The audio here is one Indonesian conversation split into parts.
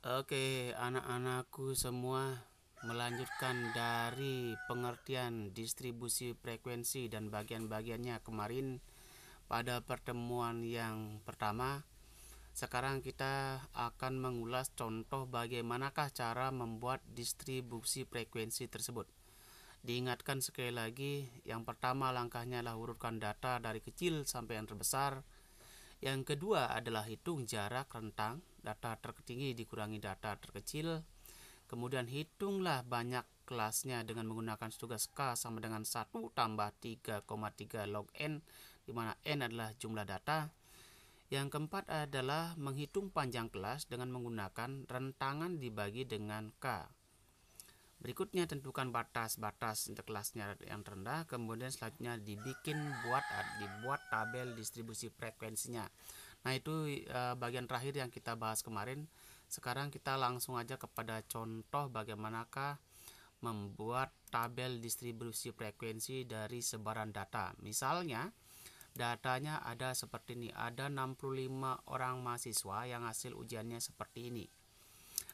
Oke, anak-anakku semua, melanjutkan dari pengertian distribusi frekuensi dan bagian-bagiannya kemarin pada pertemuan yang pertama. Sekarang kita akan mengulas contoh bagaimanakah cara membuat distribusi frekuensi tersebut. Diingatkan sekali lagi, yang pertama langkahnya adalah urutkan data dari kecil sampai yang terbesar. Yang kedua adalah hitung jarak rentang, data tertinggi dikurangi data terkecil. Kemudian hitunglah banyak kelasnya dengan menggunakan tugas K sama dengan 1 tambah 3,3 log N, di mana N adalah jumlah data. Yang keempat adalah menghitung panjang kelas dengan menggunakan rentangan dibagi dengan K. Berikutnya tentukan batas-batas untuk kelasnya yang terendah. Kemudian selanjutnya dibuat tabel distribusi frekuensinya. Nah, itu bagian terakhir yang kita bahas kemarin. Sekarang kita langsung aja kepada contoh bagaimanakah membuat tabel distribusi frekuensi dari sebaran data. Misalnya, datanya ada seperti ini. Ada 65 orang mahasiswa yang hasil ujiannya seperti ini.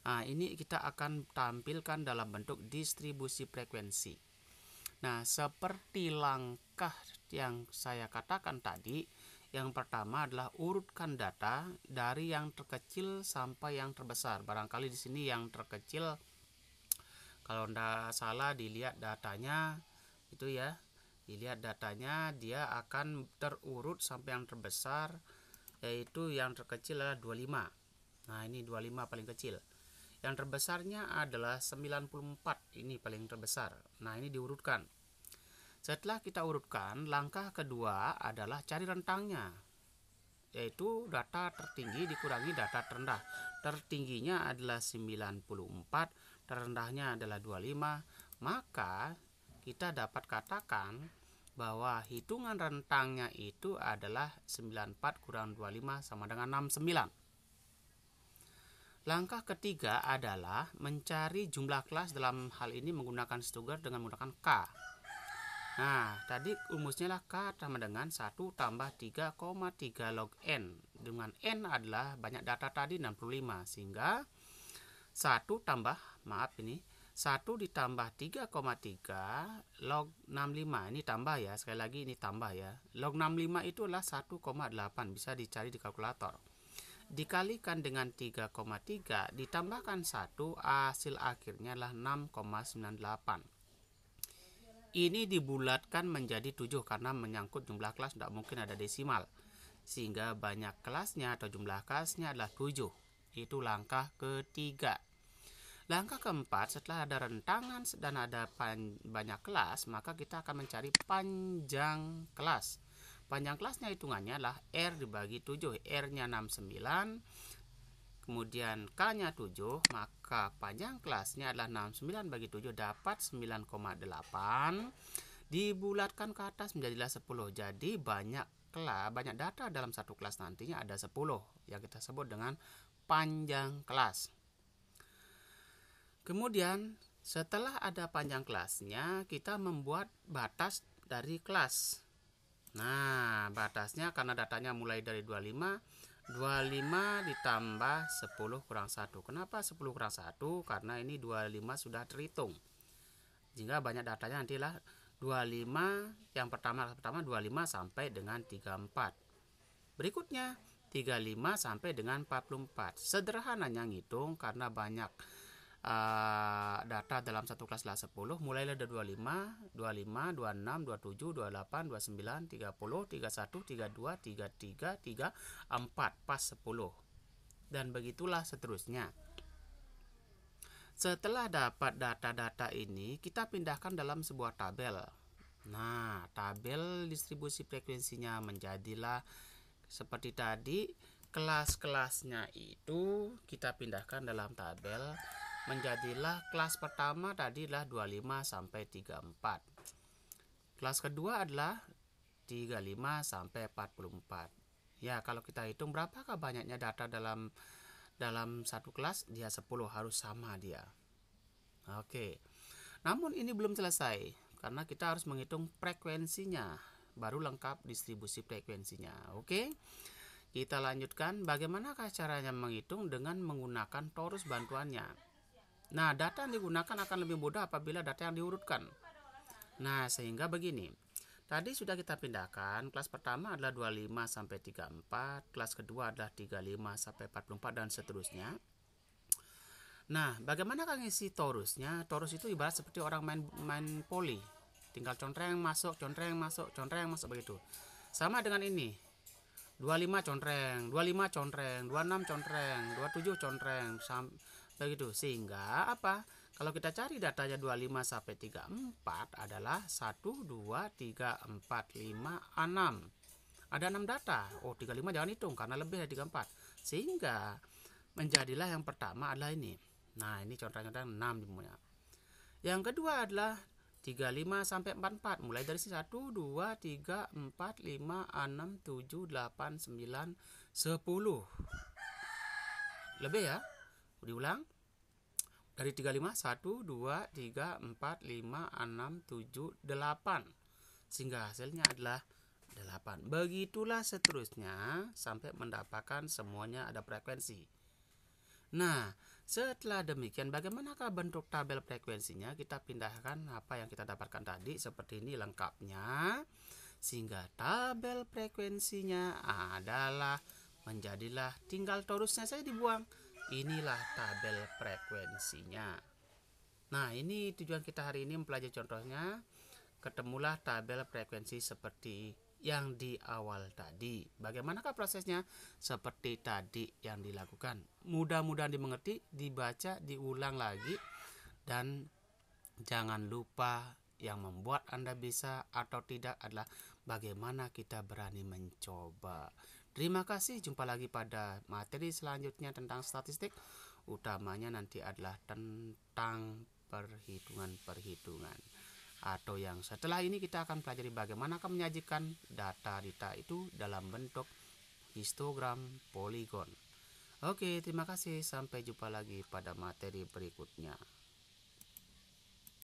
Nah, ini kita akan tampilkan dalam bentuk distribusi frekuensi. Nah, seperti langkah yang saya katakan tadi, yang pertama adalah urutkan data dari yang terkecil sampai yang terbesar. Barangkali di sini yang terkecil, kalau tidak salah dilihat datanya itu ya. Dilihat datanya, dia akan terurut sampai yang terbesar, yaitu yang terkecil adalah 25. Nah, ini 25 paling kecil. Yang terbesarnya adalah 94, ini paling terbesar. Nah, ini diurutkan. Setelah kita urutkan, langkah kedua adalah cari rentangnya, yaitu data tertinggi dikurangi data terendah. Tertingginya adalah 94, terendahnya adalah 25. Maka kita dapat katakan bahwa hitungan rentangnya itu adalah 94 kurang 25 sama dengan 69. Langkah ketiga adalah mencari jumlah kelas, dalam hal ini menggunakan Stuger dengan menggunakan K. Nah, tadi rumusnya lah K sama dengan 1 tambah 3,3 log N. Dengan N adalah banyak data tadi 65, sehingga 1 ditambah 3,3 log 65. Ini tambah ya, sekali lagi ini tambah ya. Log 65 itu adalah 1,8, bisa dicari di kalkulator. Dikalikan dengan 3,3 ditambahkan 1, hasil akhirnya adalah 6,98. Ini dibulatkan menjadi 7 karena menyangkut jumlah kelas, tidak mungkin ada desimal, sehingga banyak kelasnya atau jumlah kelasnya adalah 7. Itu langkah ketiga. Langkah keempat, setelah ada rentangan dan ada banyak kelas, maka kita akan mencari panjang kelas. Panjang kelasnya hitungannya adalah R dibagi 7. R-nya 69, kemudian K-nya 7, maka panjang kelasnya adalah 69 bagi 7, dapat 9,8. Dibulatkan ke atas menjadilah 10. Jadi banyak data dalam satu kelas nantinya ada 10, yang kita sebut dengan panjang kelas. Kemudian setelah ada panjang kelasnya, kita membuat batas dari kelas. Nah, batasnya karena datanya mulai dari 25 ditambah 10 kurang 1. Kenapa 10 kurang 1? Karena ini 25 sudah terhitung. Sehingga banyak datanya nantilah 25, yang pertama 25 sampai dengan 34. Berikutnya 35 sampai dengan 44. Sederhananya ngitung karena banyak data dalam satu kelas adalah 10, mulailah dari 25, 26, 27, 28, 29, 30, 31, 32, 33, 34, pas 10. Dan begitulah seterusnya. Setelah dapat data-data ini, kita pindahkan dalam sebuah tabel. Nah, tabel distribusi frekuensinya menjadilah seperti tadi. Kelas-kelasnya itu kita pindahkan dalam tabel. Menjadilah kelas pertama tadi adalah 25 sampai 34. Kelas kedua adalah 35 sampai 44. Ya, kalau kita hitung berapakah banyaknya data dalam satu kelas, dia 10, harus sama dia. Oke. Namun ini belum selesai karena kita harus menghitung frekuensinya, baru lengkap distribusi frekuensinya. Oke. Kita lanjutkan, bagaimanakah caranya menghitung dengan menggunakan torus bantuannya. Nah, data yang digunakan akan lebih mudah apabila data yang diurutkan. Nah, sehingga begini. Tadi sudah kita pindahkan, kelas pertama adalah 25 sampai 34, kelas kedua adalah 35 sampai 44 dan seterusnya. Nah, bagaimana kan ngisi torusnya? Torus itu ibarat seperti orang main poli. Tinggal contreng masuk, contreng masuk, contreng masuk begitu. Sama dengan ini. 25 contreng, 25 contreng, 26 contreng, 27 contreng, begitu. Sehingga apa? Kalau kita cari datanya 25 sampai 34 adalah 1 2 3 4 5 6. Ada 6 data. Oh, 35 jangan hitung karena lebih dari 34. Sehingga menjadilah yang pertama adalah ini. Nah, ini contreng-contreng 6 dimulai. Yang kedua adalah 35 sampai 44, mulai dari 1 2 3 4 5 6 7 8 9 10. Lebih ya? Diulang. Dari 35 1 2 3 4 5 6 7 8. Sehingga hasilnya adalah 8. Begitulah seterusnya sampai mendapatkan semuanya ada frekuensi. Nah, setelah demikian, bagaimanakah bentuk tabel frekuensinya? Kita pindahkan apa yang kita dapatkan tadi seperti ini lengkapnya. Sehingga tabel frekuensinya adalah menjadilah tinggal torusnya saya dibuang. Inilah tabel frekuensinya. Nah, ini tujuan kita hari ini mempelajari contohnya. Ketemulah tabel frekuensi seperti yang di awal tadi. Bagaimanakah prosesnya? Seperti tadi yang dilakukan. Mudah-mudahan dimengerti, dibaca, diulang lagi. Dan jangan lupa yang membuat Anda bisa atau tidak adalah bagaimana kita berani mencoba. Terima kasih, jumpa lagi pada materi selanjutnya tentang statistik. Utamanya nanti adalah tentang perhitungan-perhitungan. Atau yang setelah ini kita akan pelajari bagaimana menyajikan data itu dalam bentuk histogram poligon. Oke, terima kasih. Sampai jumpa lagi pada materi berikutnya.